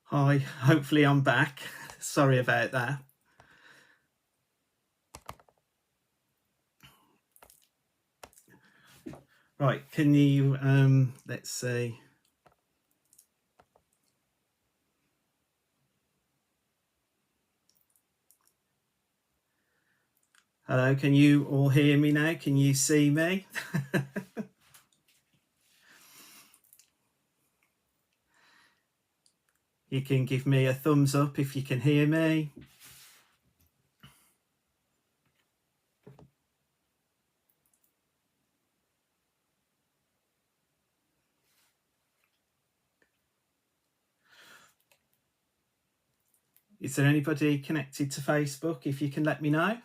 Hi, hopefully I'm back. Sorry about that. Right, can you, let's see. Hello, can you all hear me now? Can you see me? You can give me a thumbs up if you can hear me. Is there anybody connected to Facebook? If you can let me know.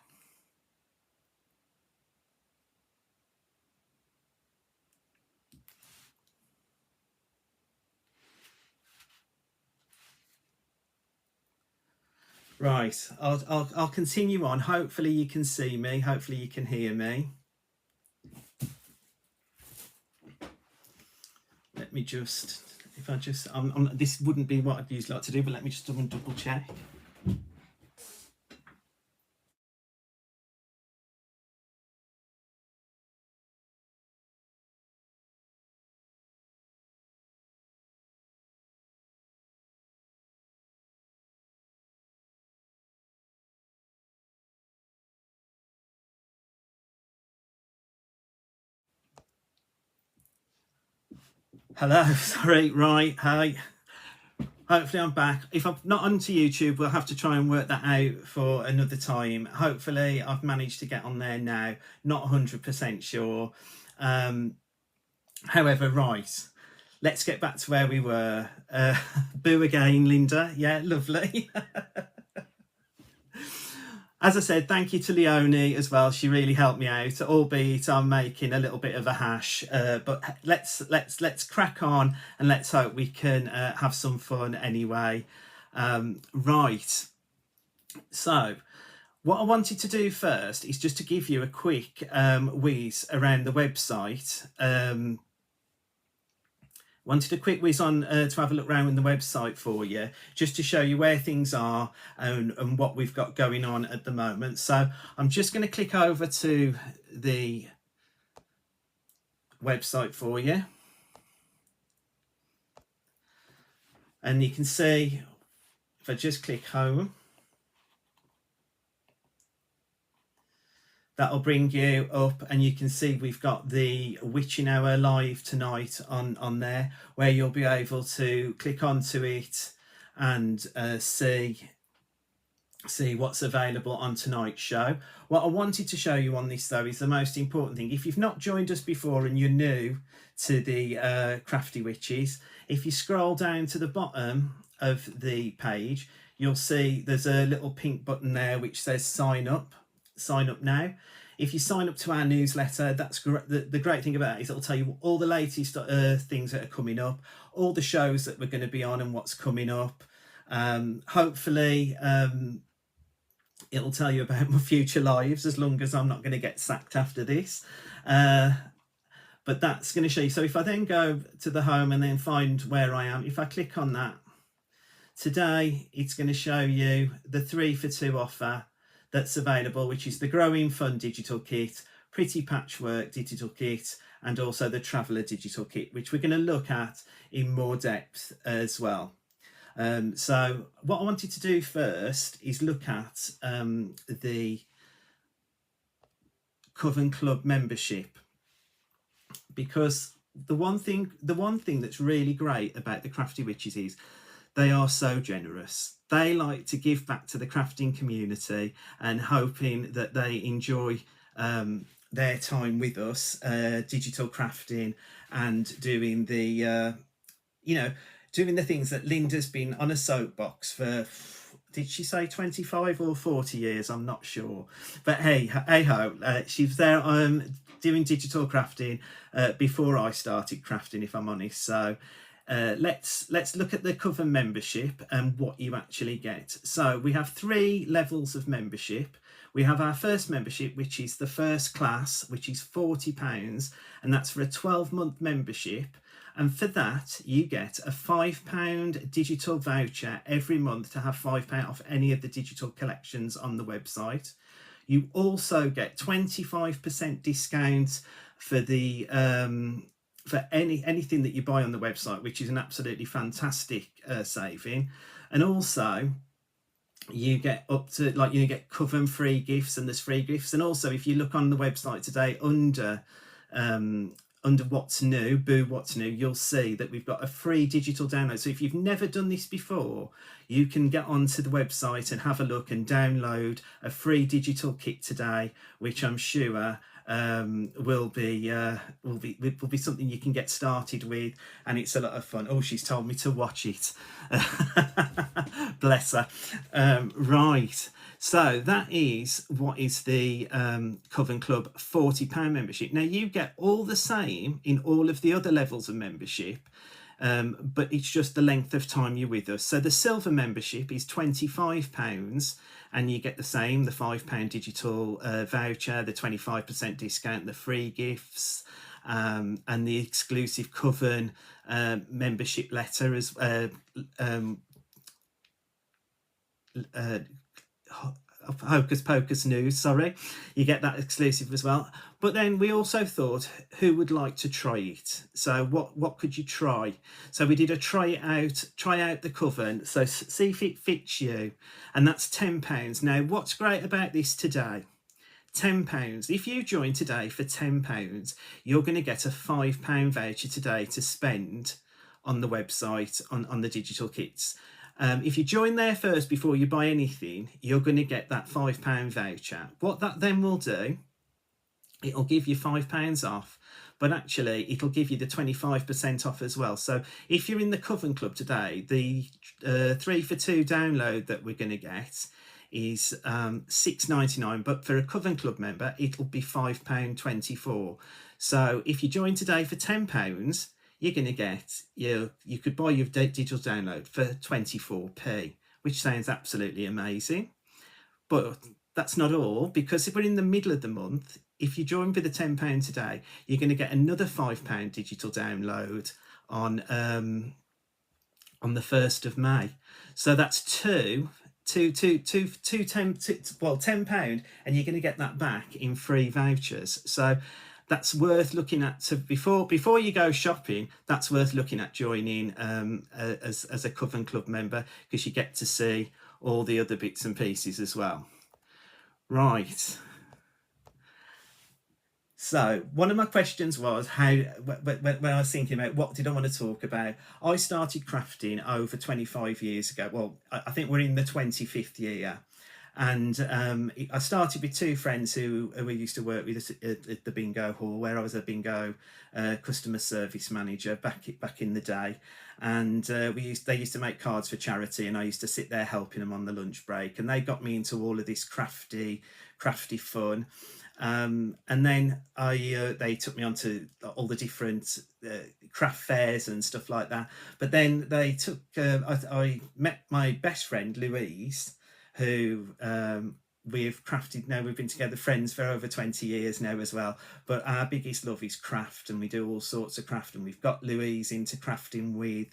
Right, I'll continue on. Hopefully you can see me. Hopefully you can hear me. Let me just, if I just, this wouldn't be what I'd usually like to do, but let me just double check. Hello, sorry, right, hi. Hopefully I'm back. If I'm not onto YouTube, we'll have to try and work that out for another time. Hopefully I've managed to get on there now. Not 100% sure. However, right, let's get back to where we were. Boo again, Linda. Yeah, lovely. As I said, thank you to Leonie as well. She really helped me out, albeit I'm making a little bit of a hash. But let's crack on and let's hope we can have some fun anyway. Right. So what I wanted to do first is just to give you a quick whiz around the website. Wanted a quick whiz on to have a look around in the website for you, just to show you where things are and what we've got going on at the moment. So I'm just going to click over to the website for you. And you can see, if I just click home, that'll bring you up and you can see we've got the Witching Hour live tonight on there, where you'll be able to click onto it and see what's available on tonight's show. What I wanted to show you on this though is the most important thing. If you've not joined us before and you're new to the Crafty Witches, if you scroll down to the bottom of the page, you'll see there's a little pink button there which says sign up now. If you sign up to our newsletter, that's great. The great thing about it is it'll tell you all the latest things that are coming up, all the shows that we're going to be on and what's coming up. Hopefully it'll tell you about my future lives, as long as I'm not going to get sacked after this. But that's going to show you. So if I then go to the home and then find where I am, if I click on that, today it's going to show you the 3 for 2 offer that's available, which is the Growing Fun digital kit, Pretty Patchwork digital kit, and also the Traveller digital kit, which we're going to look at in more depth as well. So what I wanted to do first is look at the Coven Club membership, because the one thing that's really great about the Crafty Witches is they are so generous. They like to give back to the crafting community, and hoping that they enjoy their time with us, digital crafting, and doing the doing the things that Linda's been on a soapbox for, did she say 25 or 40 years? I'm not sure. But hey ho, she was there doing digital crafting before I started crafting, if I'm honest. So let's look at the Coven membership and what you actually get. So we have 3 levels of membership. We have our first membership, which is the first class, which is £40, and that's for a 12-month membership. And for that, you get a £5 digital voucher every month to have £5 off any of the digital collections on the website. You also get 25% discounts for the for anything that you buy on the website, which is an absolutely fantastic saving. And also you get up to, like, you get coven free gifts, and there's free gifts. And also, if you look on the website today under what's new, boo what's new, you'll see that we've got a free digital download. So if you've never done this before, you can get onto the website and have a look and download a free digital kit today, which I'm sure will be something you can get started with, and it's a lot of fun. Oh, she's told me to watch it. Bless her. Right, so that is what is the Coven Club £40 membership. Now, you get all the same in all of the other levels of membership, but it's just the length of time you're with us. So the silver membership is £25, and you get the same, the £5 digital voucher, the 25% discount, the free gifts, and the exclusive Coven membership letter as Hocus Pocus news, sorry, you get that exclusive as well. But then we also thought, who would like to try it? So what could you try? So we did a try out the Coven, so see if it fits you, and that's £10. Now, what's great about this today, £10, if you join today for £10, you're going to get a £5 voucher today to spend on the website on the digital kits. If you join there first before you buy anything, you're going to get that £5 voucher. What that then will do, it'll give you £5 off, but actually it'll give you the 25% off as well. So if you're in the Coven Club today, the 3 for 2 download that we're going to get is £6.99, but for a Coven Club member, it'll be £5.24. So if you join today for £10, you're going to get, you could buy your digital download for 24p, which sounds absolutely amazing. But that's not all, because if we're in the middle of the month, if you join for the £10 today, you're going to get another £5 digital download on the 1st of May. So that's £10, and you're going to get that back in free vouchers. So that's worth looking at. So before you go shopping, that's worth looking at joining as a Coven Club member, because you get to see all the other bits and pieces as well. Right. So one of my questions was when I was thinking about what did I want to talk about, I started crafting over 25 years ago. Well, I think we're in the 25th year. And I started with 2 friends who we used to work with at the bingo hall, where I was a bingo customer service manager back in the day. And they used to make cards for charity, and I used to sit there helping them on the lunch break. And they got me into all of this crafty fun. And then they took me on to all the different craft fairs and stuff like that. But then they took I met my best friend Louise, who we've crafted now. We've been together friends for over 20 years now as well, but our biggest love is craft, and we do all sorts of craft. And we've got Louise into crafting with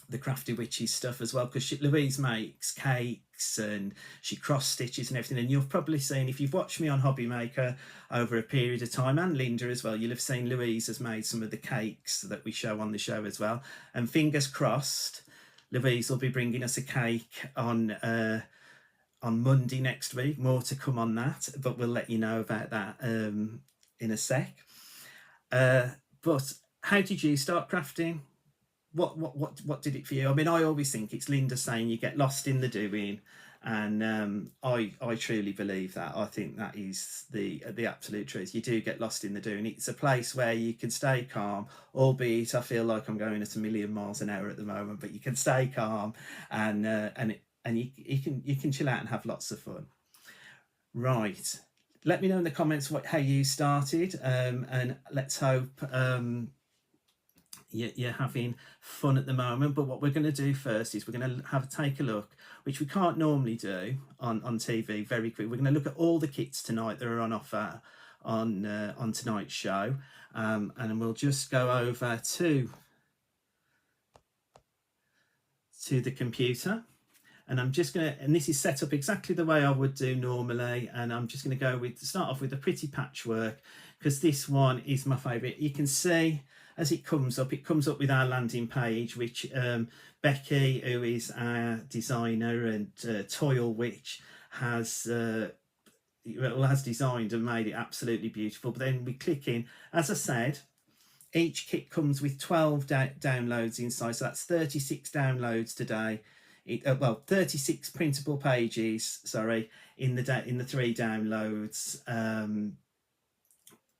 the Crafty Witches stuff as well, because Louise makes cakes and she cross stitches and everything. And you've probably seen, if you've watched me on Hobby Maker over a period of time, and Linda as well, you'll have seen Louise has made some of the cakes that we show on the show as well. And fingers crossed, Louise will be bringing us a cake on Monday next week. More to come on that, but we'll let you know about that in a sec. But how did you start crafting? What did it for you? I mean, I always think it's Linda saying you get lost in the doing, and I truly believe that. I think that is the absolute truth. You do get lost in the doing. It's a place where you can stay calm, albeit I feel like I'm going at a million miles an hour at the moment, but you can stay calm, and you can chill out and have lots of fun. Right, let me know in the comments how you started, and let's hope you're having fun at the moment. But what we're going to do first is we're going to take a look, which we can't normally do on TV very quick. We're going to look at all the kits tonight that are on offer on tonight's show, and we'll just go over to the computer. And I'm just going to, and this is set up exactly the way I would do normally, and I'm just going to start off with a pretty patchwork, because this one is my favourite. You can see as it comes up with our landing page, which Becky, who is our designer and toil witch, has designed and made it absolutely beautiful. But then we click in, as I said, each kit comes with 12 downloads inside, so that's 36 downloads today. 36 printable pages, sorry, in the 3 downloads,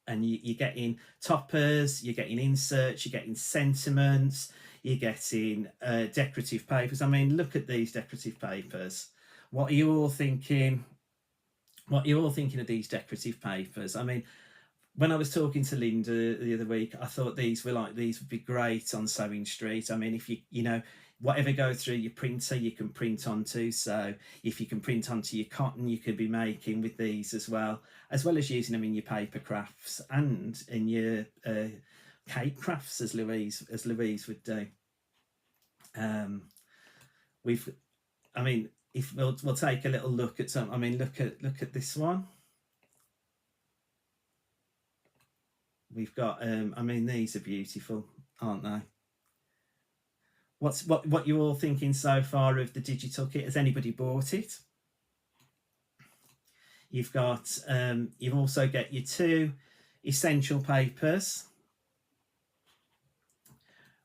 and you're getting toppers, you're getting inserts, you're getting sentiments, you're getting decorative papers. I mean, look at these decorative papers. What are you all thinking? What are you all thinking of these decorative papers? I mean, when I was talking to Linda the other week, I thought these would be great on Sewing Street. I mean, if you know, whatever goes through your printer, you can print onto. So if you can print onto your cotton, you could be making with these as well as using them in your paper crafts and in your cake crafts, as Louise would do. If we'll take a little look at some. I mean, look at this one. We've got, I mean, these are beautiful, aren't they? What you all thinking so far of the digital kit? Has anybody bought it? You've got, you've also got your 2 essential papers,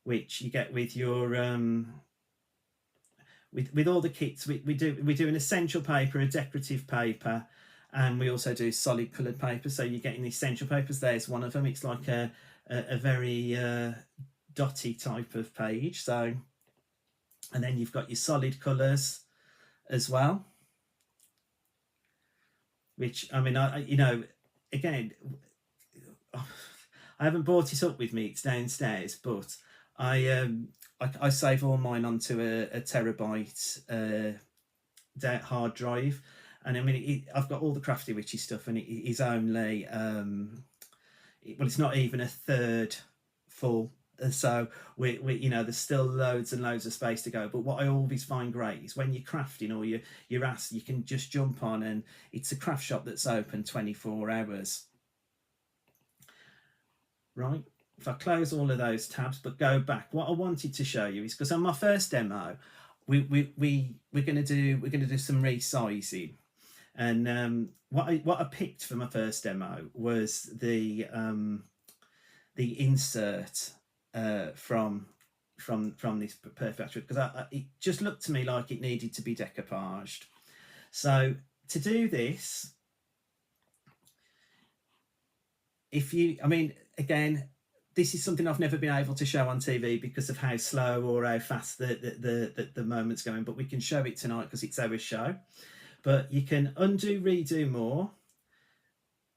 which you get with your with all the kits. We do an essential paper, a decorative paper, and we also do solid coloured paper. So you're getting the essential papers. There's one of them. It's like a very dotty type of page. So, and then you've got your solid colours as well, which, I mean, again, I haven't brought it up with me. It's downstairs, but I save all mine onto a terabyte hard drive. And I mean, I've got all the Crafty Witches stuff, and it is only, it's not even a third full. So we there's still loads and loads of space to go. But what I always find great is when you're crafting or you're asked, you can just jump on, and it's a craft shop that's open 24 hours. Right. If I close all of those tabs, but go back, what I wanted to show you is, because on my first demo, we're gonna do some resizing. And what I picked for my first demo was the insert from this perfect, because it just looked to me like it needed to be decoupaged. So to do this, again, this is something I've never been able to show on TV because of how slow or how fast the moment's going, but we can show it tonight because it's our show. But you can undo, redo more.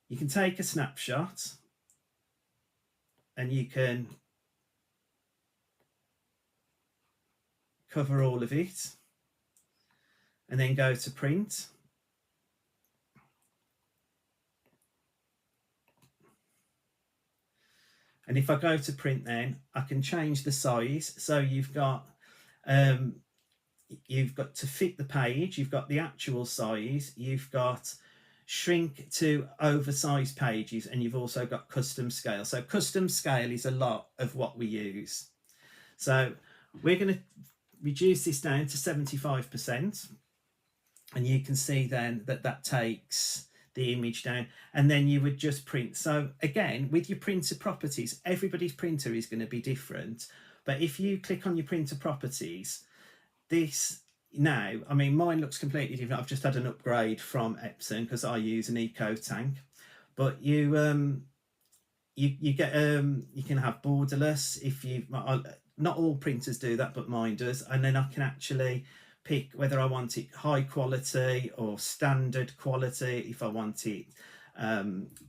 You can take a snapshot, and you can cover all of it, and then go to print. And if I go to print, then I can change the size. So you've got to fit the page, you've got the actual size, you've got shrink to oversized pages, and you've also got custom scale. So custom scale is a lot of what we use. So we're going to reduce this down to 75%, and you can see then that takes the image down, and then you would just print. So again, with your printer properties, everybody's printer is going to be different, but if you click on your printer properties, this now, I mean, mine looks completely different. I've just had an upgrade from Epson because I use an eco tank, but you get you can have borderless. If you, not all printers do that, but mine does, and then I can actually pick whether I want it high quality or standard quality. If I want it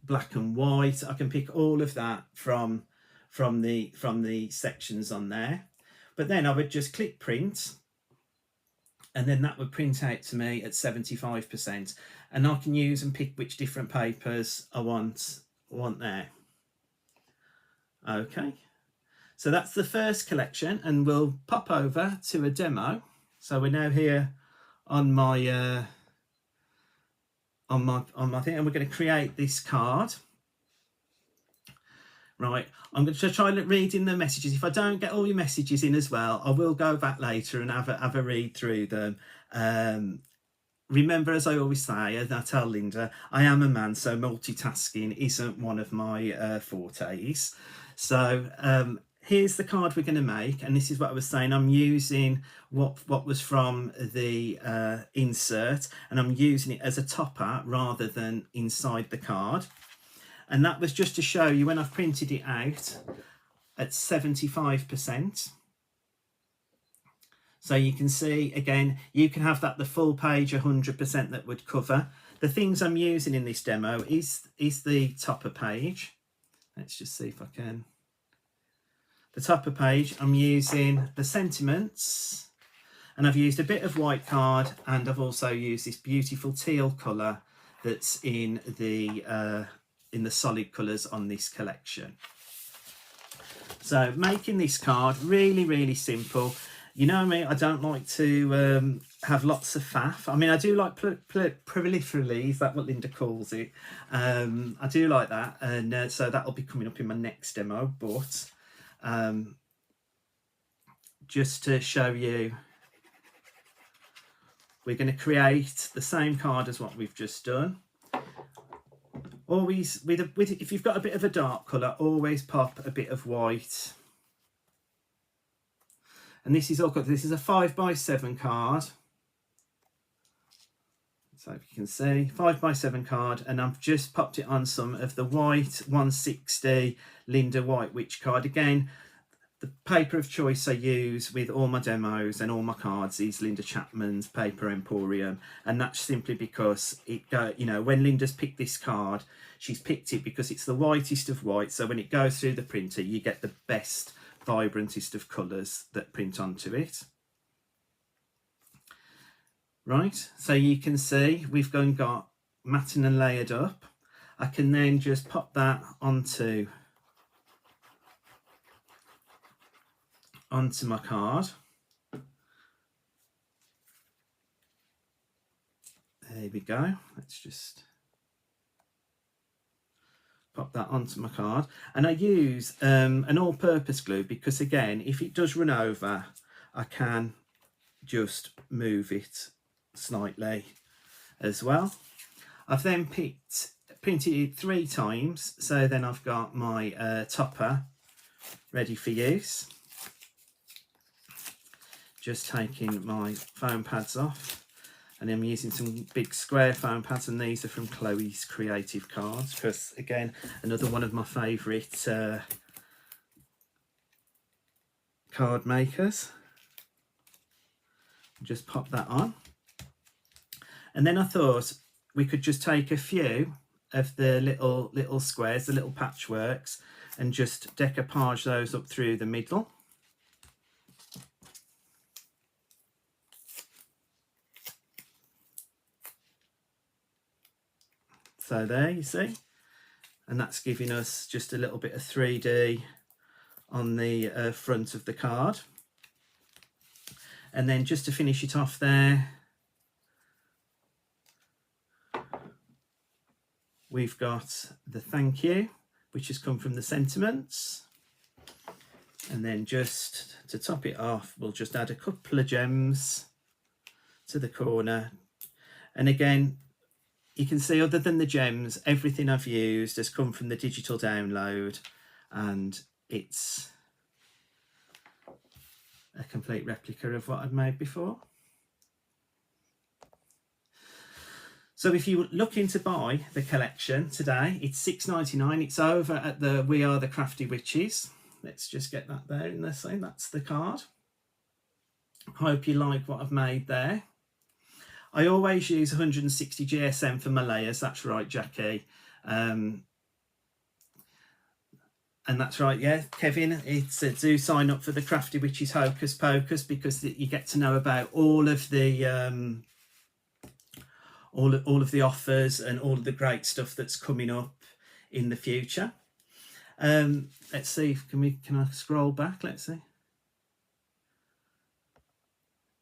black and white, I can pick all of that from the sections on there. But then I would just click print, and then that would print out to me at 75%, and I can use and pick which different papers I want want there. Okay, so that's the first collection, and we'll pop over to a demo. So we're now here on my thing, and we're going to create this card. Right, I'm going to try reading the messages. If I don't get all your messages in as well, I will go back later and have a read through them. Remember, as I always say, and I tell Linda, I am a man, so multitasking isn't one of my fortes. So here's the card we're going to make, and this is what I was saying. I'm using what was from the insert, and I'm using it as a topper rather than inside the card. And that was just to show you when I've printed it out at 75%. So you can see, again, you can have that the full page 100% that would cover. The things I'm using in this demo is the topper page. Let's just see if I can. The topper page, I'm using the sentiments, and I've used a bit of white card, and I've also used this beautiful teal colour that's in the solid colours on this collection. So making this card, really, really simple. You know me, I don't like to have lots of faff. I mean, I do like proliferally, is that what Linda calls it? I do like that, and so that'll be coming up in my next demo, but just to show you, we're going to create the same card as what we've just done. Always, if you've got a bit of a dark colour, always pop a bit of white. And this is all good. This is a 5x7 card. So if you can see, 5x7 card, and I've just popped it on some of the white 160 Linda White Witch card. Again, the paper of choice I use with all my demos and all my cards is Linda Chapman's Paper Emporium, and that's simply because when Linda's picked this card, she's picked it because it's the whitest of white. So when it goes through the printer, you get the best, vibrantest of colours that print onto it. Right, so you can see we've got matte and layered up. I can then just pop that onto my card. There we go. Let's just pop that onto my card, and I use an all-purpose glue because, again, if it does run over, I can just move it slightly as well. I've then printed it 3 times, so then I've got my topper ready for use. Just taking my foam pads off, and I'm using some big square foam pads, and these are from Chloe's Creative Cards, because again, another one of my favourite card makers. Just pop that on, and then I thought we could just take a few of the little squares, the little patchworks, and just decoupage those up through the middle. So there, you see, and that's giving us just a little bit of 3D on the front of the card. And then just to finish it off there, we've got the thank you, which has come from the sentiments. And then just to top it off, we'll just add a couple of gems to the corner. And again, you can see, other than the gems, everything I've used has come from the digital download, and it's a complete replica of what I'd made before. So if you're looking to buy the collection today, it's $6.99. It's over at the We Are the Crafty Witches. Let's just get that there in the same. That's the card. Hope you like what I've made there. I always use 160 GSM for my layers. That's right, Jackie. And that's right, yeah, Kevin. It's do sign up for the Crafty Witches Hocus Pocus, because you get to know about all of the offers and all of the great stuff that's coming up in the future. Let's see, can I scroll back? Let's see.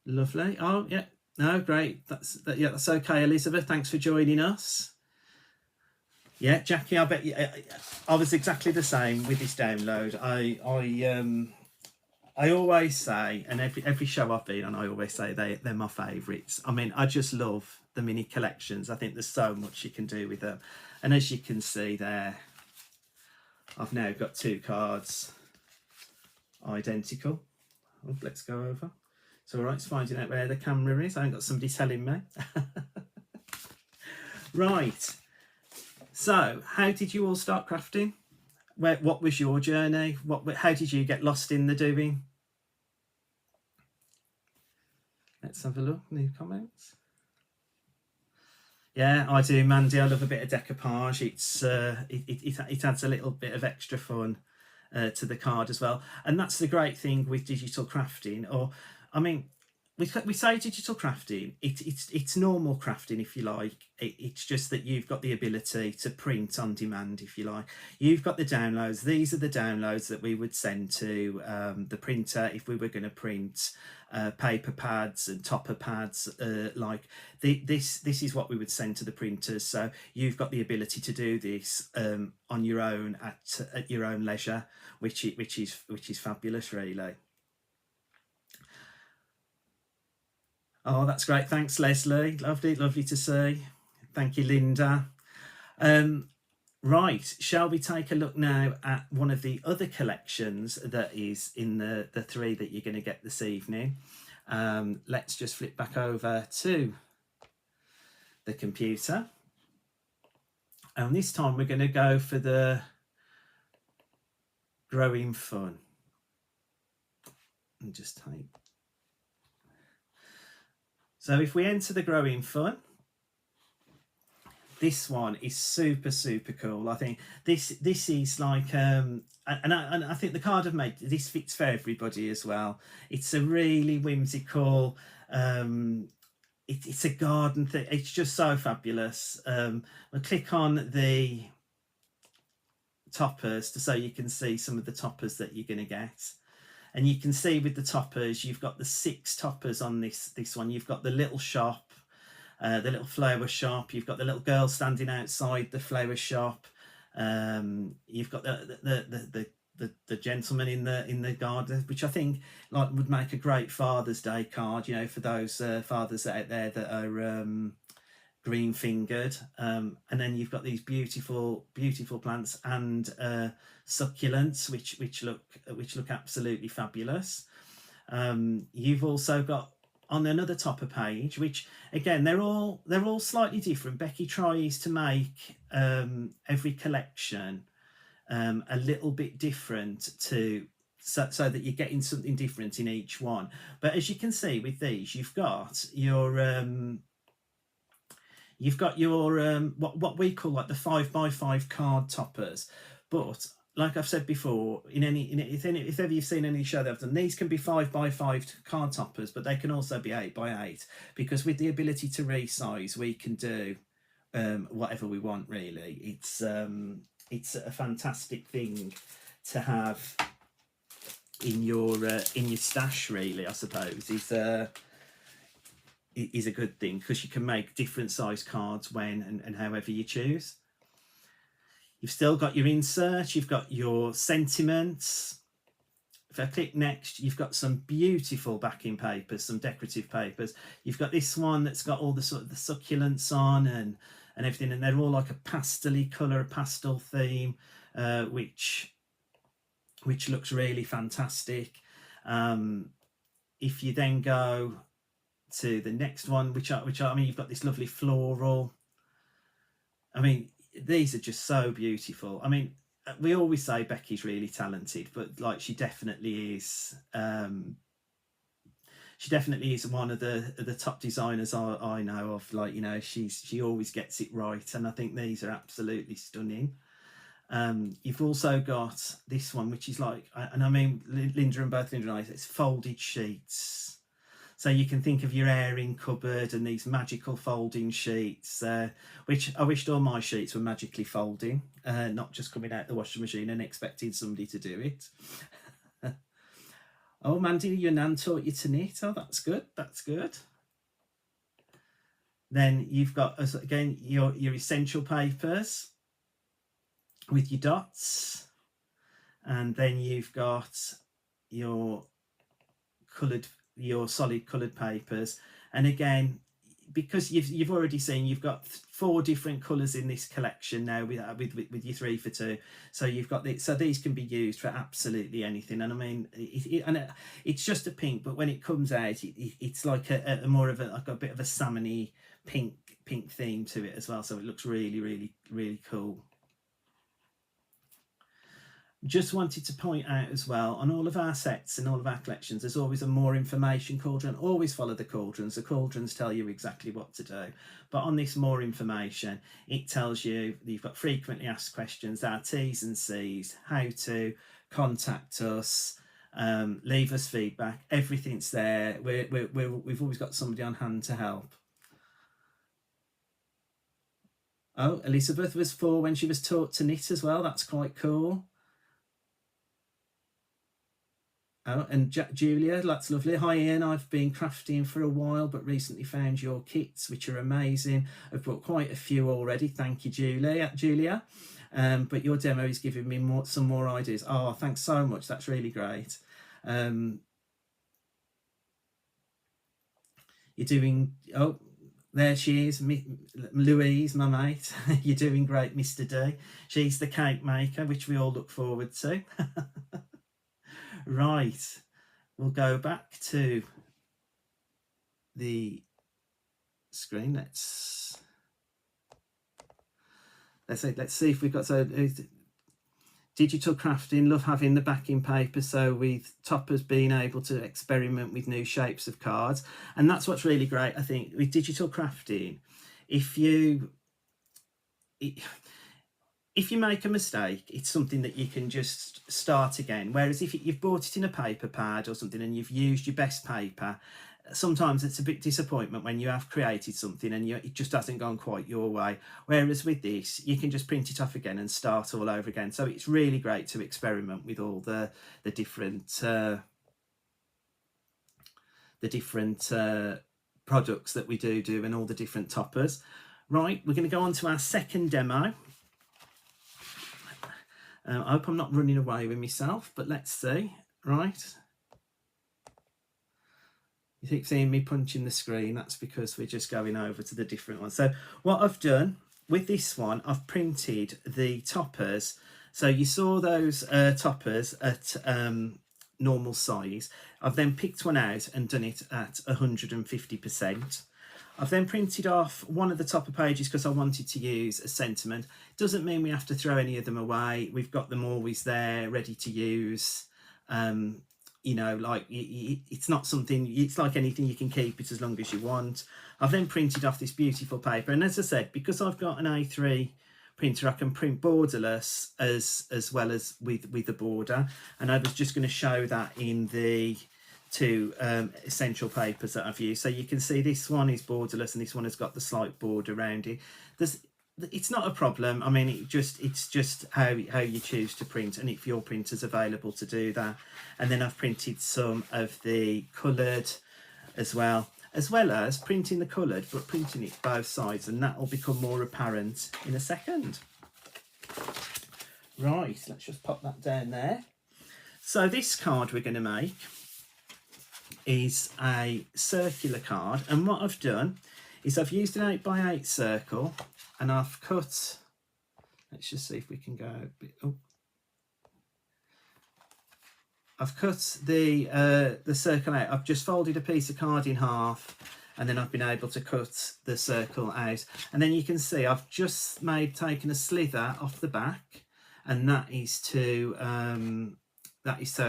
Lovely. Oh yeah, no, great. Yeah, that's okay, Elizabeth. Thanks for joining us. Yeah, Jackie, I bet you, I was exactly the same with this download. I always say, and every show I've been on, I always say they're my favourites. I mean, I just love the mini collections. I think there's so much you can do with them. And as you can see there, I've now got 2 cards identical. Oh, let's go over. It's all right, it's finding out where the camera is. I haven't got somebody telling me. Right. So, how did you all start crafting? What was your journey? How did you get lost in the doing? Let's have a look. New comments. Yeah, I do, Mandy. I love a bit of decoupage. It adds a little bit of extra fun to the card as well, and that's the great thing with digital crafting. Or, I mean, we say digital crafting. It's normal crafting, if you like. It's just that you've got the ability to print on demand, if you like. You've got the downloads. These are the downloads that we would send to the printer if we were going to print paper pads and topper pads. This is what we would send to the printers. So you've got the ability to do this on your own at your own leisure, which is fabulous, really. Oh, that's great. Thanks, Leslie. Lovely to see. Thank you, Linda. Right, shall we take a look now at one of the other collections that is in the 3 that you're going to get this evening. Let's just flip back over to the computer. And this time we're going to go for the Growing Fun. And just type. So if we enter the Growing Fun, this one is super cool. I think this is like and I think the card I've made, this fits for everybody as well. It's a really whimsical, it's a garden thing. It's just so fabulous. We'll click on the toppers so you can see some of the toppers that you're going to get. And you can see with the toppers, you've got the 6 toppers on this one. You've got the little shop, the little flower shop. You've got the little girl standing outside the flower shop. You've got the gentleman in the garden, which I think would make a great Father's Day card. You know, for those fathers out there that are green fingered. And then you've got these beautiful plants and succulents which look absolutely fabulous. You've also got on another topper page, which again they're all slightly different. Becky tries to make every collection a little bit different so that you're getting something different in each one. But as you can see with these, you've got your what we call like the 5x5 card toppers. But like I've said before, if ever you've seen any show that I've done, these can be 5x5 card toppers, but they can also be 8x8, because with the ability to resize, we can do whatever we want. Really, it's a fantastic thing to have in your stash. Really, I suppose is a good thing, because you can make different size cards when and however you choose. You've still got your insert, you've got your sentiments. If I click next, you've got some beautiful backing papers, some decorative papers. You've got this one that's got all the sort of the succulents on and everything, and they're all like a pastel-y colour, a pastel theme, which looks really fantastic. If you then go to the next one, which I mean, you've got this lovely floral. I mean, these are just so beautiful. I mean, we always say Becky's really talented, but like she definitely is. She definitely is one of the top designers I know of. Like, you know, she always gets it right, and I think these are absolutely stunning. You've also got this one, which is like, and I mean, Linda and I, it's folded sheets. So you can think of your airing cupboard and these magical folding sheets, which I wished all my sheets were magically folding, not just coming out the washing machine and expecting somebody to do it. Oh, Mandy, your nan taught you to knit. Oh, that's good. That's good. Then you've got, again, your essential papers with your dots. And then you've got your solid coloured papers. And again, because you've already seen, you've got 4 different colours in this collection now with your 3 for 2. So you've got so these can be used for absolutely anything. And I mean, it's just a pink, but when it comes out, it's like a more of like a bit of a salmony pink theme to it as well. So it looks really, really, really cool. Just wanted to point out as well, on all of our sets and all of our collections, there's always a more information cauldron. Always follow the cauldrons. The cauldrons tell you exactly what to do. But on this more information, it tells you that you've got frequently asked questions, our T's and C's, how to contact us, leave us feedback. Everything's there. We've always got somebody on hand to help. Oh, Elizabeth was 4 when she was taught to knit as well. That's quite cool. Oh, and Julia, that's lovely. Hi Ian, I've been crafting for a while, but recently found your kits, which are amazing. I've bought quite a few already. Thank you, Julia. But your demo is giving me some more ideas. Oh, thanks so much. That's really great. You're doing, oh, there she is, Louise, my mate. You're doing great, Mr. D. She's the cake maker, which we all look forward to. Right, we'll go back to the screen. Let's see if we've got, so digital crafting, love having the backing paper, so with toppers being able to experiment with new shapes of cards. And that's what's really great, I think, with digital crafting. If you make a mistake, it's something that you can just start again. Whereas if you've bought it in a paper pad or something and you've used your best paper, sometimes it's a bit disappointment when you have created something and it just hasn't gone quite your way. Whereas with this, you can just print it off again and start all over again. So it's really great to experiment with all the different products that we do and all the different toppers. Right, we're going to go on to our second demo. I hope I'm not running away with myself, but let's see. Right. You keep seeing me punching the screen. That's because we're just going over to the different ones. So what I've done with this one, I've printed the toppers. So you saw those toppers at normal size. I've then picked one out and done it at 150%. I've then printed off one of the topper pages because I wanted to use a sentiment. Doesn't mean we have to throw any of them away. We've got them always there, ready to use. You know, like it's not something, it's like anything, you can keep it as long as you want. I've then printed off this beautiful paper. And as I said, because I've got an A3 printer, I can print borderless as well as with the border. And I was just going to show that in the 2 essential papers that I've used. So you can see this one is borderless and this one has got the slight border around it. It's not a problem. I mean, it's just how you choose to print, and if your printer's available to do that. And then I've printed some of the coloured as well as printing the coloured, but printing it both sides, and that will become more apparent in a second. Right, let's just pop that down there. So this card we're going to make is a circular card, and what I've done is I've used an 8x8 circle and I've cut, let's just see if we can go a bit, oh. I've cut the circle out. I've just folded a piece of card in half and then I've been able to cut the circle out, and then you can see I've just taken a slither off the back, and that is so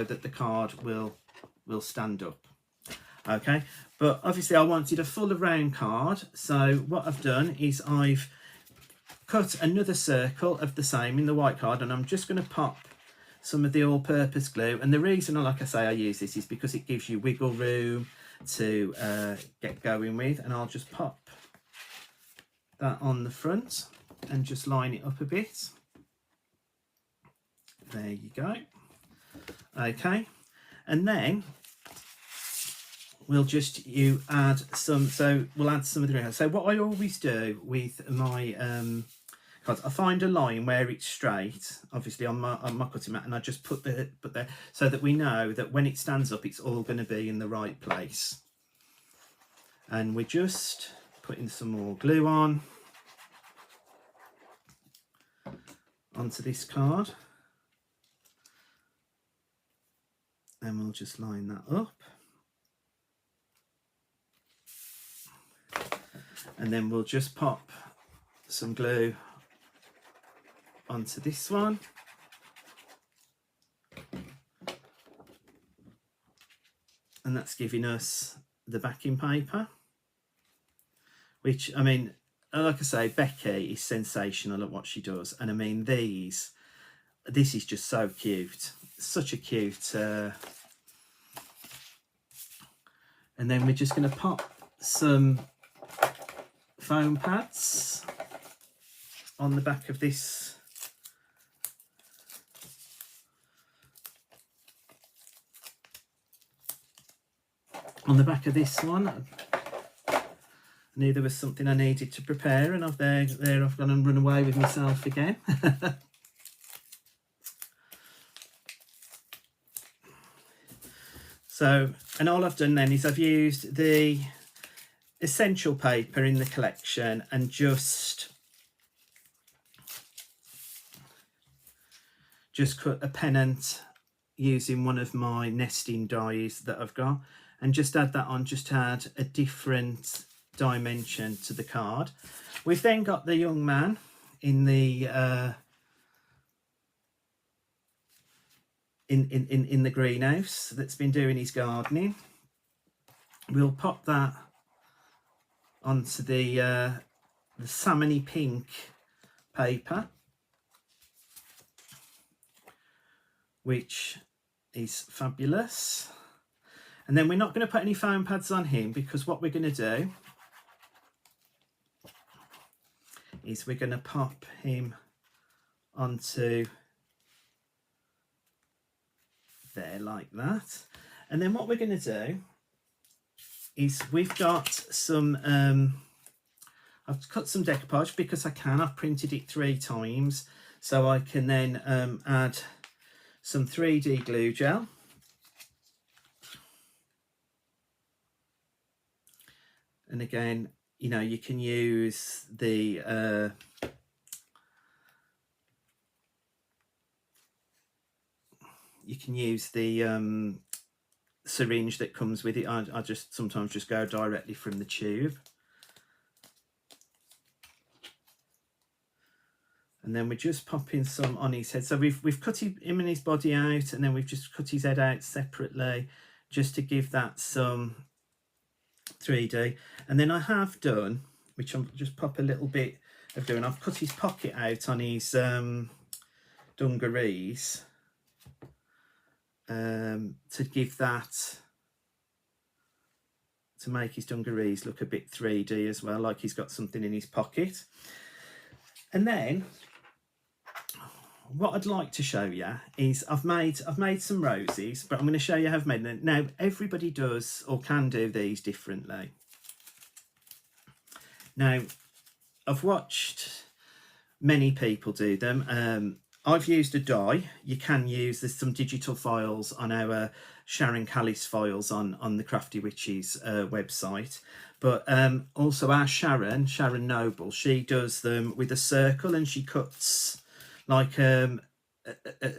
that the card will stand up. Okay, but obviously I wanted a full round card, so what I've done is I've cut another circle of the same in the white card, and I'm just going to pop some of the all-purpose glue, and the reason, like I say, I use this is because it gives you wiggle room to get going with. And I'll just pop that on the front and just line it up a bit. There you go. Okay, and then we'll just add some, so we'll add some of the, so what I always do with my cards, I find a line where it's straight, obviously on my cutting mat, and I just put there so that we know that when it stands up it's all going to be in the right place. And we're just putting some more glue onto this card, and we'll just line that up. And then we'll just pop some glue onto this one. And that's giving us the backing paper, which, I mean, like I say, Becky is sensational at what she does. And I mean, this is just so cute. Such a cute... and then we're just going to pop some foam pads on the back of this. On the back of this one. I knew there was something I needed to prepare, and I've gone and run away with myself again. So, and all I've done then is I've used the essential paper in the collection and just cut a pennant using one of my nesting dies that I've got, and just add that on, just to add a different dimension to the card. We've then got the young man in the in the greenhouse that's been doing his gardening. We'll pop that onto the salmony pink paper, which is fabulous. And then we're not going to put any foam pads on him, because what we're going to do is we're going to pop him onto there like that. And then what we're going to do is we've got some I've cut some decoupage because I can. I've printed it 3 times, so I can then add some 3D glue gel. And again, you know, you can use the syringe that comes with it. I just sometimes just go directly from the tube. And then we're just popping some on his head. So we've cut him and his body out, and then we've just cut his head out separately, just to give that some 3D. And then I have done, which I'll just pop a little bit of glue, and I've cut his pocket out on his dungarees to give that, to make his dungarees look a bit 3D as well, like he's got something in his pocket. And then what I'd like to show you is I've made some roses, but I'm going to show you how I've made them. Now, everybody does or can do these differently. Now, I've watched many people do them. I've used a die. You can use, there's some digital files on our Sharon Callis files on the Crafty Witches website. But also our Sharon Noble, she does them with a circle, and she cuts like a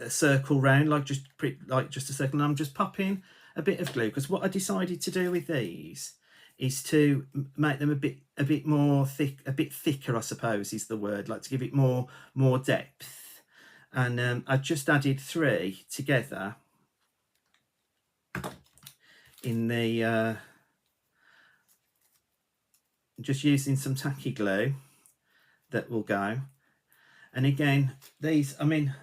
circle round, like just a circle. And I'm just popping a bit of glue, because what I decided to do with these is to make them a bit more thick, a bit thicker, I suppose is the word, like to give it more depth. And I just added 3 together in the just using some tacky glue that will go. And again, these, I mean,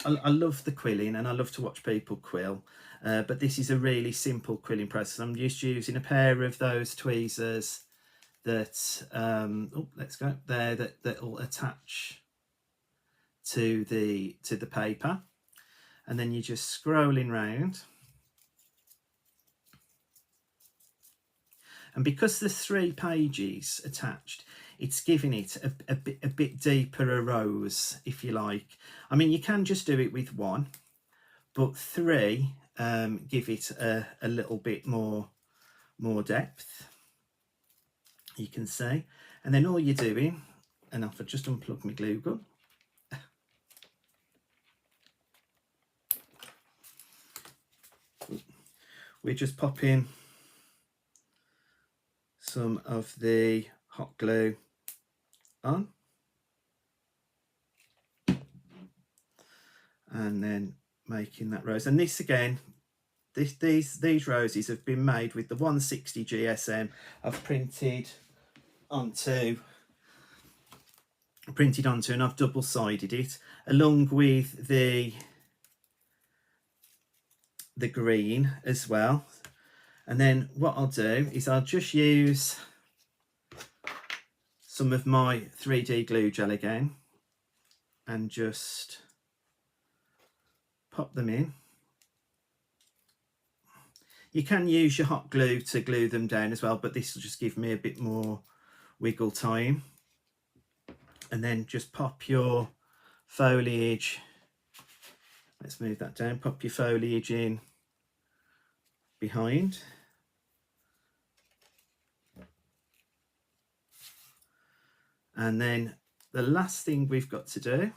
I love the quilling and I love to watch people quill, but this is a really simple quilling process. I'm just using a pair of those tweezers that oh, let's go there, that will attach to the paper, and then you're just scrolling round. And because there's 3 pages attached, it's giving it a bit deeper a rose, if you like. I mean, you can just do it with 1, but 3 give it a little bit more depth, you can see. And then all you're doing, and I'll just unplug my glue gun. We're just popping some of the hot glue on, and then making that rose. And this again, these roses have been made with the 160 GSM. I've printed onto, and I've double-sided it along with the green as well. And then what I'll do is I'll just use some of my 3D glue gel again and just pop them in. You can use your hot glue to glue them down as well, but this will just give me a bit more wiggle time. And then just pop your foliage, let's move that down, pop your foliage in behind. And then the last thing we've got to do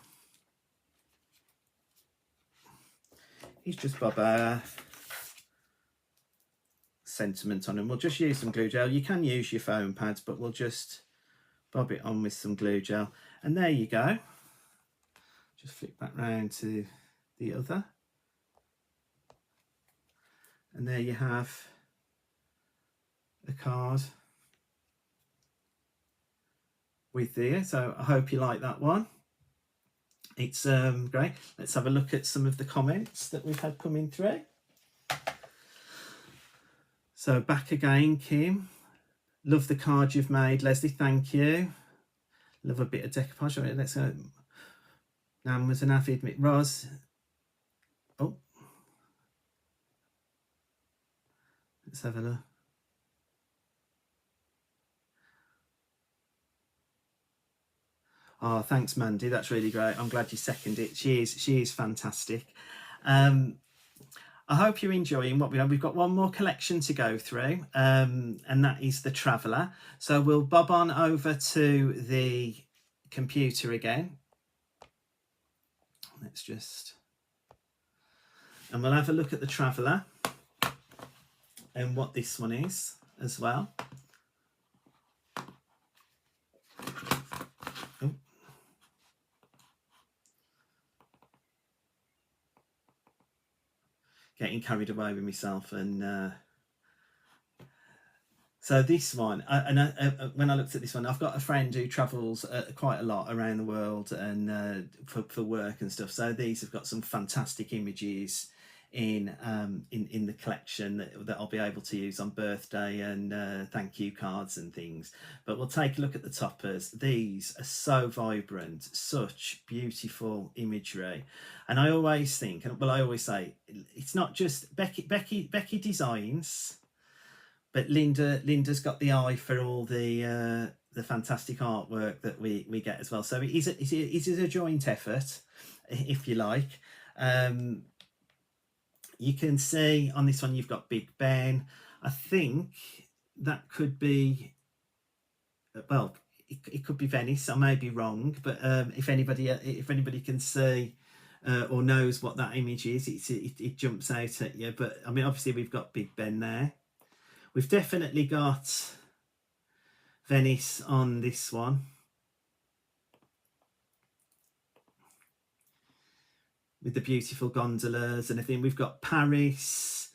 is just bob our sentiment on, and we'll just use some glue gel. You can use your foam pads, but we'll just bob it on with some glue gel. And there you go. Just flip that round to the other. And there you have a card with there. So I hope you like that one. It's great. Let's have a look at some of the comments that we've had coming through. So back again, Kim. Love the card you've made. Leslie, thank you. Love a bit of decoupage. Let's go. Nan was an avid Ros. Oh. Let's have a look. Oh, thanks, Mandy. That's really great. I'm glad you seconded it. She is fantastic. I hope you're enjoying what we have. We've got one more collection to go through, and that is the Traveller. So we'll bob on over to the computer again. Let's just, and we'll have a look at the Traveller and what this one is as well. Getting carried away with myself, and so this one, when I looked at this one, I've got a friend who travels quite a lot around the world and for work and stuff. So these have got some fantastic images in the collection that I'll be able to use on birthday and thank you cards and things. But we'll take a look at the toppers. These are so vibrant, such beautiful imagery. And I always think, and well, I always say, it's not just Becky designs, but Linda's got the eye for all the fantastic artwork that we get as well. So it is a joint effort, if you like. You can see on this one you've got Big Ben. I think that could be, well, it could be Venice. I may be wrong, but if anybody can see or knows what that image is, it jumps out at you. But I mean, obviously we've got Big Ben there. We've definitely got Venice on this one. With the beautiful gondolas and everything. We've got Paris.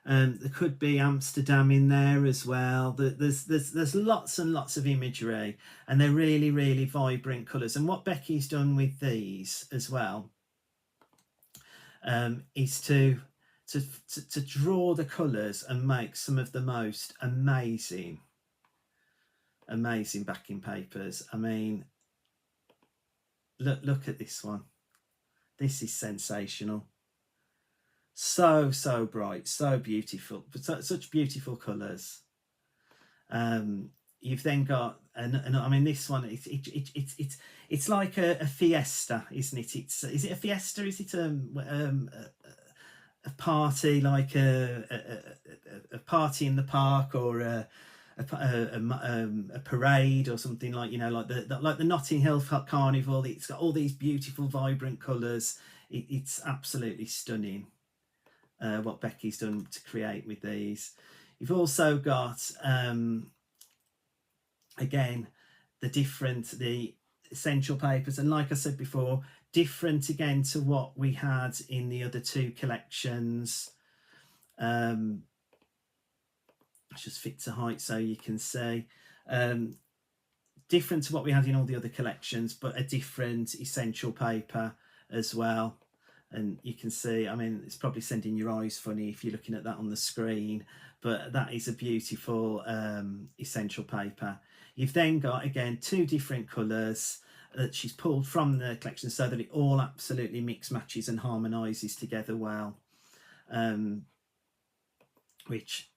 There could be Amsterdam in there as well. There's lots and lots of imagery, and they're really, really vibrant colours. And what Becky's done with these as well is to draw the colours and make some of the most amazing backing papers. I mean, look at this one. This is sensational. So bright, so beautiful, but such beautiful colours. You've then got, and I mean, this one, it's like a fiesta, isn't it? Is it a fiesta? Is it a party, like a party in the park, or a parade or something, like, you know, like the Notting Hill Carnival. It's got all these beautiful vibrant colours. It's absolutely stunning what Becky's done to create with these. You've also got again the essential papers, and like I said before, different again to what we had in the other two collections. Just fit to height so you can see. Different to what we had in all the other collections, but a different essential paper as well. And you can see, I mean, it's probably sending your eyes funny if you're looking at that on the screen, but that is a beautiful essential paper. You've then got, again, two different colours that she's pulled from the collection so that it all absolutely mix matches and harmonises together well, which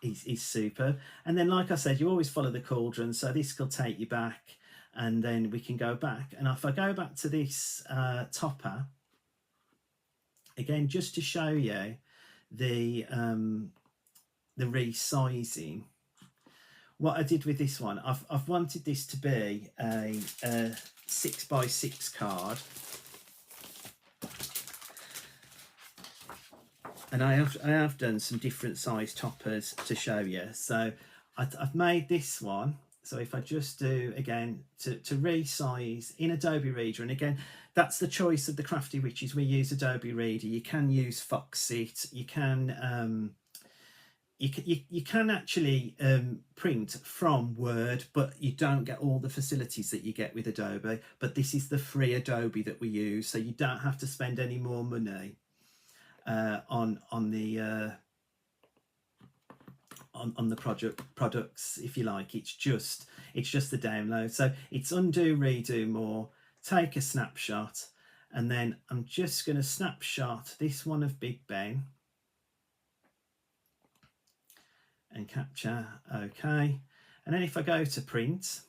is super. And then, like I said, you always follow the cauldron, so this will take you back, and then we can go back. And if I go back to this topper again, just to show you the resizing, what I did with this one, I've wanted this to be a 6x6 card, and I have done some different size toppers to show you. So I've made this one. So if I just do, again, to resize in Adobe Reader, and again, that's the choice of the Crafty Witches. We use Adobe Reader. You can use Foxit. You can you can actually print from Word, but you don't get all the facilities that you get with Adobe. But this is the free Adobe that we use, so you don't have to spend any more money on the products, if you like. It's just the download. So it's undo, redo, more, take a snapshot, and then I'm just going to snapshot this one of Big Ben and capture. Okay, and then if I go to print,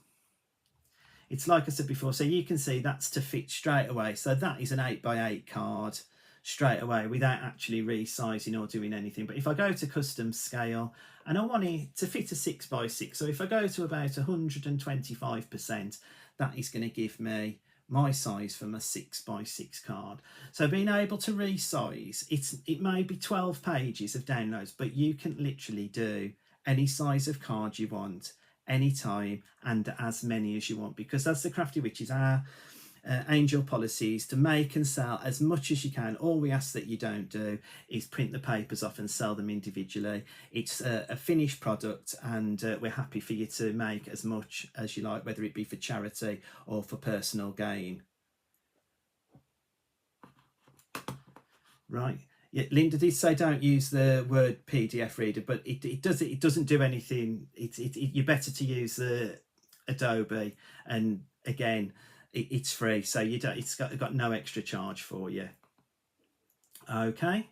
it's like I said before, so you can see that's to fit straight away. So that is an 8x8 card straight away without actually resizing or doing anything. But if I go to custom scale, and I want it to fit a 6x6, so if I go to about 125%, that is going to give me my size for my 6x6 card. So being able to resize, it may be 12 pages of downloads, but you can literally do any size of card you want, anytime, and as many as you want, because as the Crafty Witches, our angel policy is to make and sell as much as you can. All we ask that you don't do is print the papers off and sell them individually. It's a finished product, and we're happy for you to make as much as you like, whether it be for charity or for personal gain. Right. Yeah, Linda did say don't use the Word PDF reader, but it doesn't do anything. You're better to use the Adobe, and again, it's free, so you don't. It's got no extra charge for you. Okay,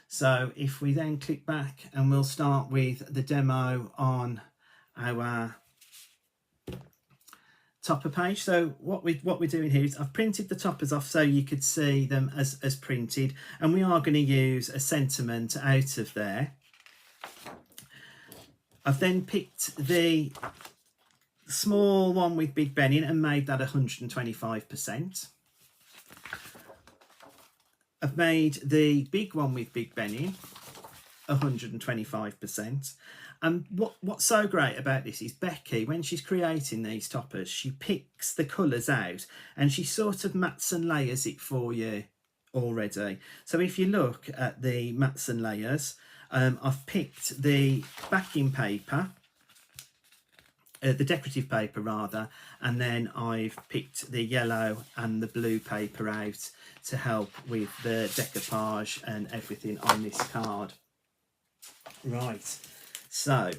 so if we then click back, and we'll start with the demo on our topper page. So what we're doing here is I've printed the toppers off so you could see them as printed, and we are going to use a sentiment out of there. I've then picked the small one with Big Ben in and made that 125%. I've made the big one with Big Ben in 125%. And what's so great about this is Becky, when she's creating these toppers, she picks the colours out and she sort of mats and layers it for you already. So if you look at the mats and layers, I've picked the backing paper the decorative paper rather, and then I've picked the yellow and the blue paper out to help with the decoupage and everything on this card. Right, so,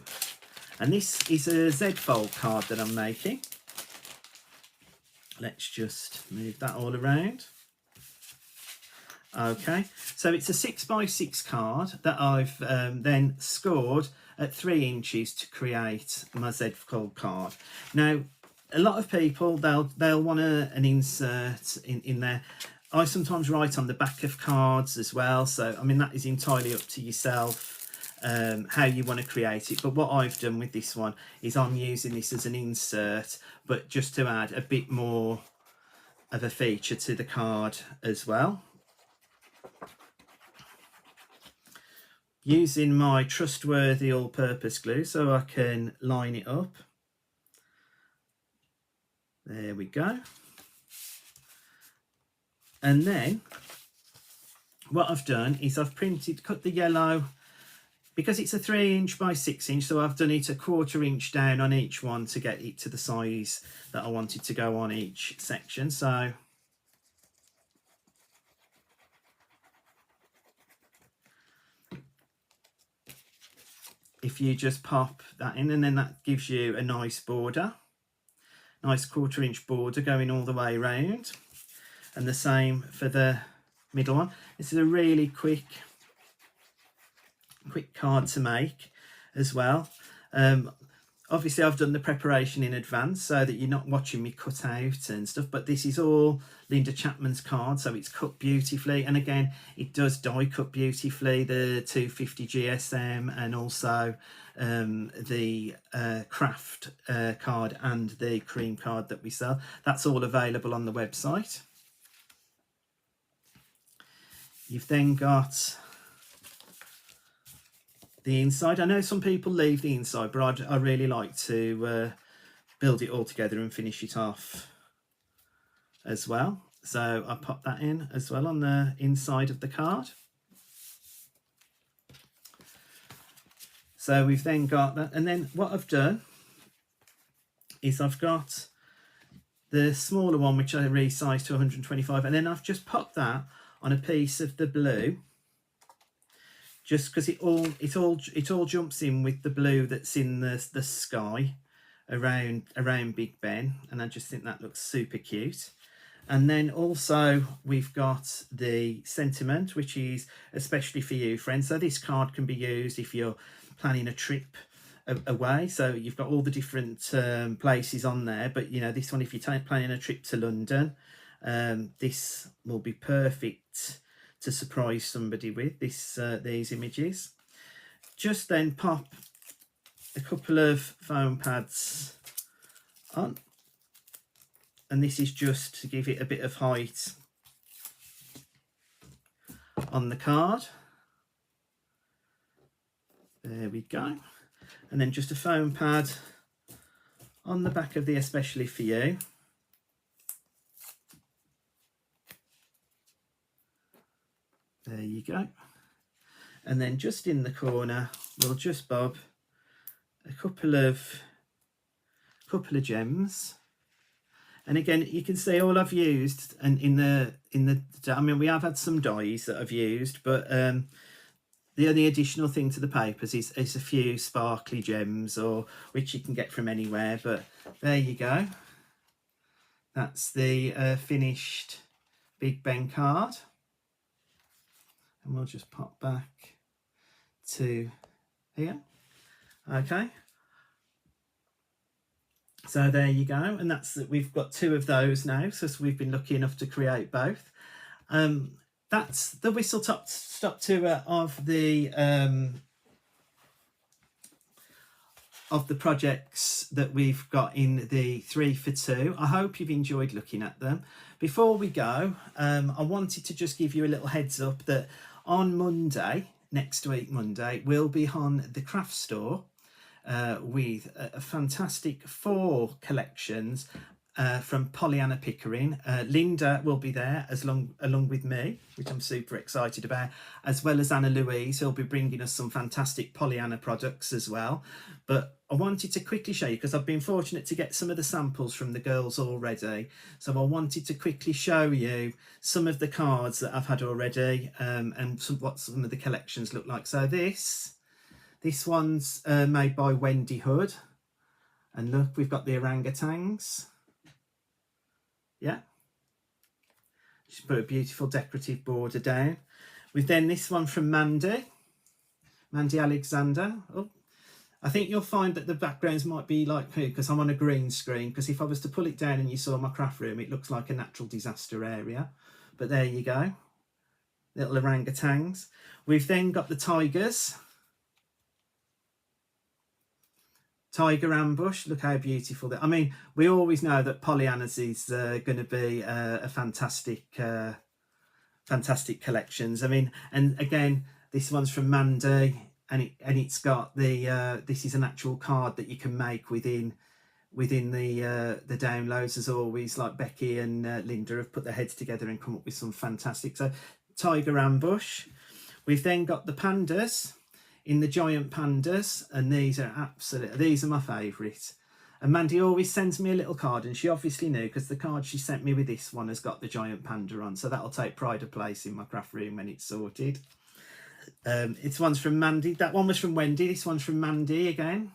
and this is a Z fold card that I'm making. Let's just move that all around. Okay, so it's a 6x6 card that I've then scored at 3 inches to create my Z fold card. Now, a lot of people, they'll want an insert in there. I sometimes write on the back of cards as well, so I mean that is entirely up to yourself how you want to create it. But what I've done with this one is I'm using this as an insert, but just to add a bit more of a feature to the card as well. Using my trustworthy all-purpose glue so I can line it up. There we go. And then what I've done is I've cut the yellow, because it's a 3 inch by 6 inch, so I've done it a 1/4 inch down on each one to get it to the size that I wanted to go on each section. So if you just pop that in, and then that gives you a nice border, nice 1/4 inch border going all the way around. And the same for the middle one. This is a really quick card to make as well. Obviously I've done the preparation in advance so that you're not watching me cut out and stuff, but this is all Linda Chapman's card, so it's cut beautifully, and again it does die cut beautifully, the 250 GSM and also the craft card and the cream card that we sell. That's all available on the website. You've then got the inside. I know some people leave the inside, but I really like to build it all together and finish it off as well. So I pop that in as well on the inside of the card. So we've then got that, and then what I've done is I've got the smaller one which I resized to 125, and then I've just popped that on a piece of the blue, just because it all jumps in with the blue that's in the sky around Big Ben, and I just think that looks super cute. And then also we've got the sentiment, which is especially for you, friends. So this card can be used if you're planning a trip away, so you've got all the different places on there, but you know, this one, if you're planning a trip to London, this will be perfect to surprise somebody with these images. Just then pop a couple of foam pads on, and this is just to give it a bit of height on the card. There we go. And then just a foam pad on the back of the especially for you. There you go. And then just in the corner, we'll just bob a couple of gems. And again, you can see all I've used, and I mean, we have had some dies that I've used, but the only additional thing to the papers is a few sparkly gems, or which you can get from anywhere. But there you go. That's the finished Big Ben card. And we'll just pop back to here. Okay. So there you go. And we've got 2 of those now. So we've been lucky enough to create both. That's the whistle stop tour of the projects that we've got in the 3 for 2. I hope you've enjoyed looking at them. Before we go, I wanted to just give you a little heads up that on Monday, next week Monday, we'll be on the craft store with a fantastic 4 collections from Pollyanna Pickering. Linda will be there along with me, which I'm super excited about, as well as Anna Louise, who'll be bringing us some fantastic Pollyanna products as well. But I wanted to quickly show you, because I've been fortunate to get some of the samples from the girls already. So I wanted to quickly show you some of the cards that I've had already, and what some of the collections look like. So this one's made by Wendy Hood. And look, we've got the orangutans. Yeah. She's put a beautiful decorative border down. We've then this one from Mandy Alexander. Oh, I think you'll find that the backgrounds might be like here because I'm on a green screen, because if I was to pull it down and you saw my craft room, it looks like a natural disaster area. But there you go. Little orangutans. We've then got the tigers. Tiger ambush, look how beautiful that. I mean, we always know that Pollyanna's is going to be a fantastic collections. I mean, and again, this one's from Mandy, and it's got the this is an actual card that you can make within the downloads, as always. Like Becky and Linda have put their heads together and come up with some fantastic. So Tiger ambush. We've then got the pandas in the giant pandas, and these are my favourite. And Mandy always sends me a little card, and she obviously knew, because the card she sent me with this one has got the giant panda on, so that'll take pride of place in my craft room when it's sorted. It's one's from Mandy. That one was from Wendy. This one's from Mandy again.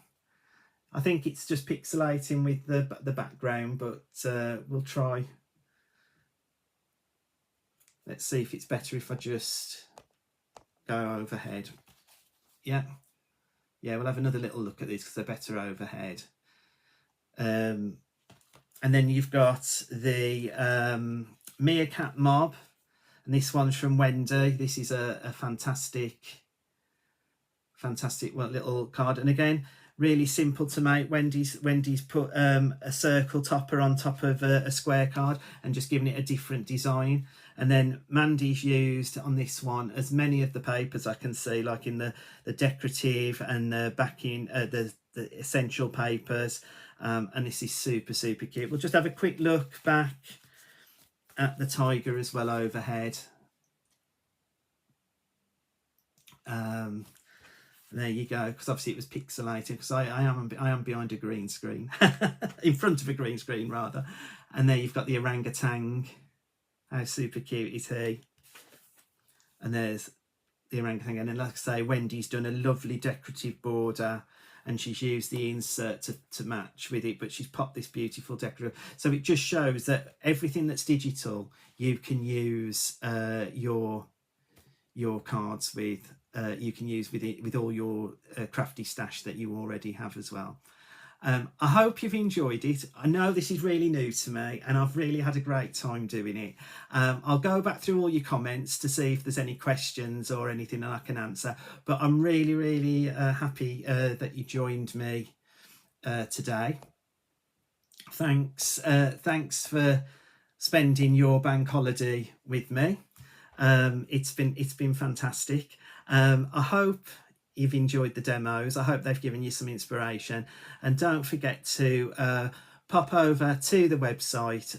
I think it's just pixelating with the background, but we'll try. Let's see if it's better if I just go overhead. Yeah, we'll have another little look at these because they're better overhead. And then you've got the meerkat mob, and this one's from Wendy. This is a fantastic little card, and again, really simple to make. Wendy's put a circle topper on top of a square card and just giving it a different design. And then Mandy's used on this one as many of the papers I can see, like in the decorative and the backing, the essential papers. And this is super cute. We'll just have a quick look back at the tiger as well overhead. There you go, because obviously it was pixelated, because I am behind a green screen, in front of a green screen rather. And there you've got the orangutan. How super cute is he? And there's the orangutan, and then, like I say, Wendy's done a lovely decorative border, and she's used the insert to match with it, but she's popped this beautiful decorative. So it just shows that everything that's digital, you can use your cards with. You can use with all your crafty stash that you already have as well. I hope you've enjoyed it. I know this is really new to me, and I've really had a great time doing it. I'll go back through all your comments to see if there's any questions or anything that I can answer. But I'm really happy that you joined me today. Thanks for spending your bank holiday with me. It's been fantastic. I hope you've enjoyed the demos. I hope they've given you some inspiration, and don't forget to pop over to the website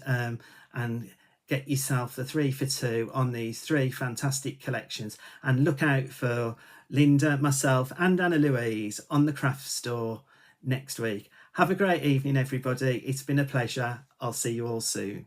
and get yourself the 3 for 2 on these 3 fantastic collections, and look out for Linda, myself and Anna Louise on the craft store next week. Have a great evening, everybody. It's been a pleasure. I'll see you all soon.